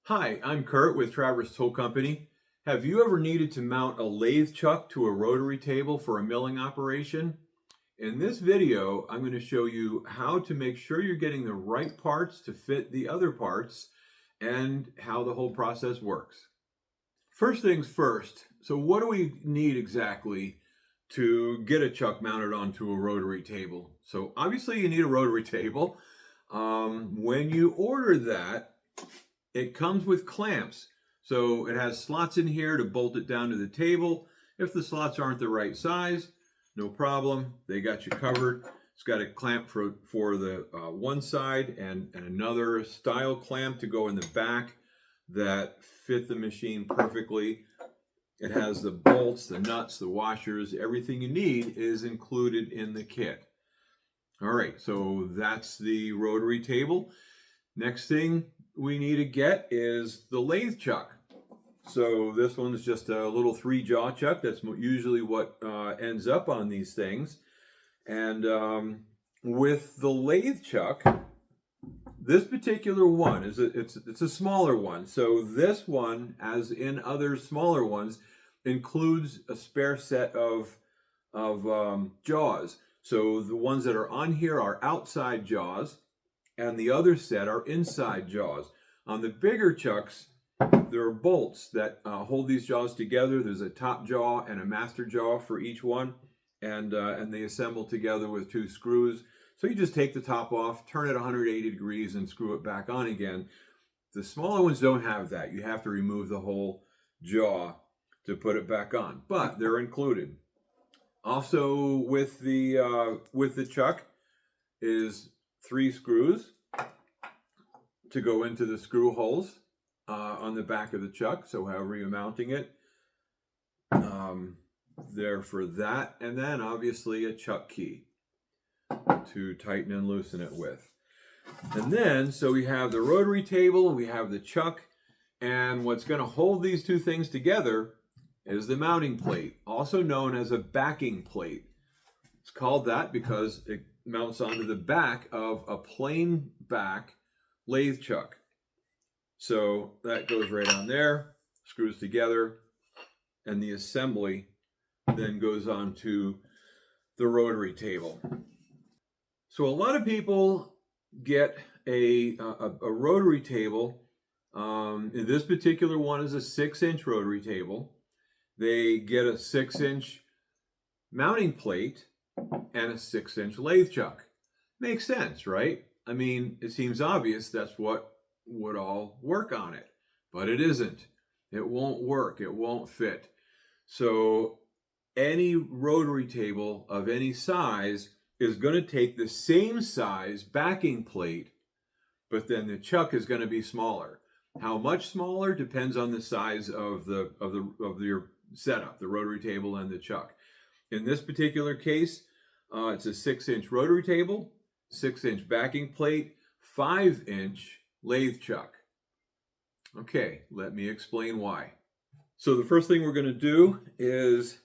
Hi, I'm Kurt with Travers Tool Company. Have you ever needed to mount a lathe chuck to a rotary table for a milling operation? In this video, I'm going to show you how to make sure you're getting the right parts to fit the other parts and how the whole process works. First things first, so what do we need exactly to get a chuck mounted onto a rotary table? So obviously you need a rotary table. When you order that, it comes with clamps. So it has slots in here to bolt it down to the table. If the slots aren't the right size, no problem. They got you covered. It's got a clamp for the one side and another style clamp to go in the back that fit the machine perfectly. It has the bolts, the nuts, the washers, everything you need is included in the kit. All right, so that's the rotary table. Next thing we need to get is the lathe chuck. So this one's just a little 3-jaw chuck. That's usually what ends up on these things. And with the lathe chuck, this particular one it's a smaller one. So this one, as in other smaller ones, includes a spare set of jaws. So the ones that are on here are outside jaws, and the other set are inside jaws. On the bigger chucks, there are bolts that hold these jaws together. There's a top jaw and a master jaw for each one, and they assemble together with 2 screws. So you just take the top off, turn it 180 degrees, and screw it back on again. The smaller ones don't have that. You have to remove the whole jaw to put it back on, but they're included. Also with the chuck is 3 screws to go into the screw holes on the back of the chuck. So however you're mounting it, there for that. And then obviously a chuck key to tighten and loosen it with. And then, so we have the rotary table, we have the chuck, and what's going to hold these two things together is the mounting plate, also known as a backing plate. It's called that because it mounts onto the back of a plain back lathe chuck. So that goes right on there, screws together, and the assembly then goes onto the rotary table. So a lot of people get a rotary table. This particular one is a 6-inch rotary table. They get a 6-inch mounting plate and a 6-inch lathe chuck. Makes sense, right? I mean, it seems obvious that's what would all work on it, but it isn't. It won't work. It won't fit. So any rotary table of any size is going to take the same size backing plate, but then the chuck is going to be smaller. How much smaller depends on the size of your setup, the rotary table and the chuck. In this particular case, it's a 6-inch rotary table, 6-inch backing plate, 5-inch lathe chuck. Okay, let me explain why. So the first thing we're going to do is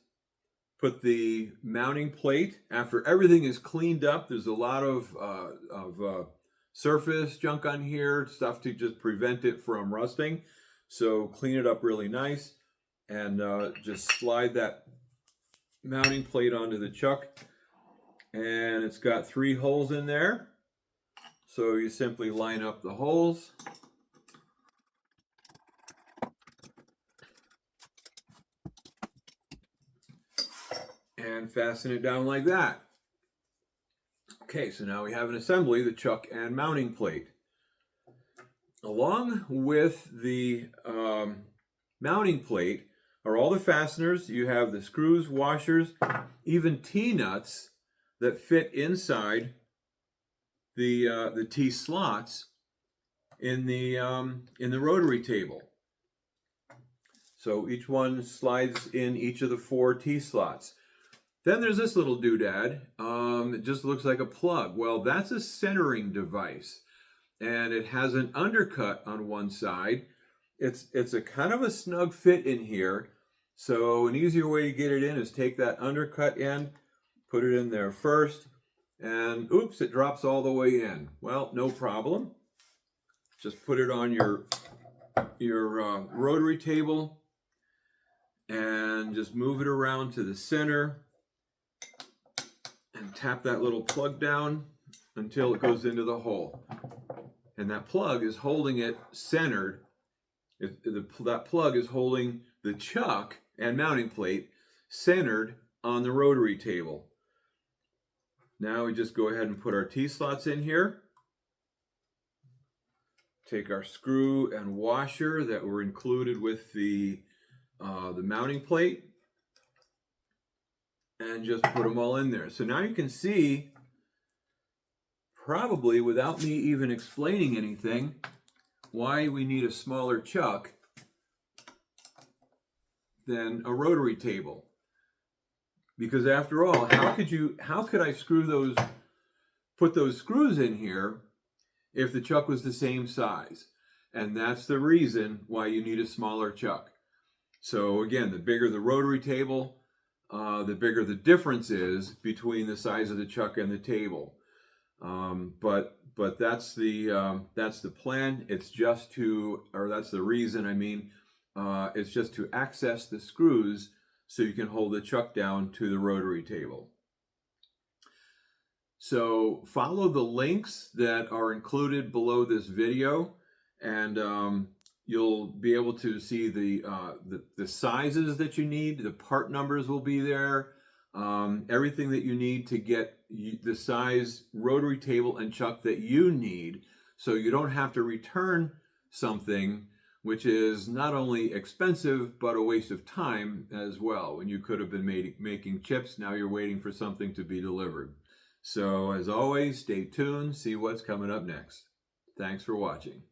put the mounting plate. After everything is cleaned up, there's a lot of surface junk on here, stuff to just prevent it from rusting. So clean it up really nice and just slide that mounting plate onto the chuck. And it's got 3 holes in there. So you simply line up the holes. And fasten it down like that. Okay, so now we have an assembly, the chuck and mounting plate. Along with the mounting plate are all the fasteners. You have the screws, washers, even T-nuts that fit inside the T-slots in the rotary table. So each one slides in each of the 4 T-slots. Then there's this little doodad. It just looks like a plug. Well, that's a centering device, and it has an undercut on one side. It's a kind of a snug fit in here. So an easier way to get it in is take that undercut end, put it in there first, and oops, it drops all the way in. Well, no problem. Just put it on your your rotary table and just move it around to the center and tap that little plug down until it goes into the hole. And that plug is holding it centered. That plug is holding the chuck and mounting plate centered on the rotary table. Now we just go ahead and put our T-slots in here. Take our screw and washer that were included with the mounting plate and just put them all in there. So now you can see, probably without me even explaining anything, why we need a smaller chuck than a rotary table. Because after all, how could I put those screws in here if the chuck was the same size? And that's the reason why you need a smaller chuck. So again, the bigger the rotary table, the bigger the difference is between the size of the chuck and the table. But that's the plan. It's just that's the reason. I mean, it's just to access the screws so you can hold the chuck down to the rotary table. So follow the links that are included below this video, and you'll be able to see the sizes that you need. The part numbers will be there. Everything that you need to get the size rotary table and chuck that you need, so you don't have to return something which is not only expensive but a waste of time as well. When you could have been making chips, now you're waiting for something to be delivered. So as always, stay tuned, see what's coming up next. Thanks for watching.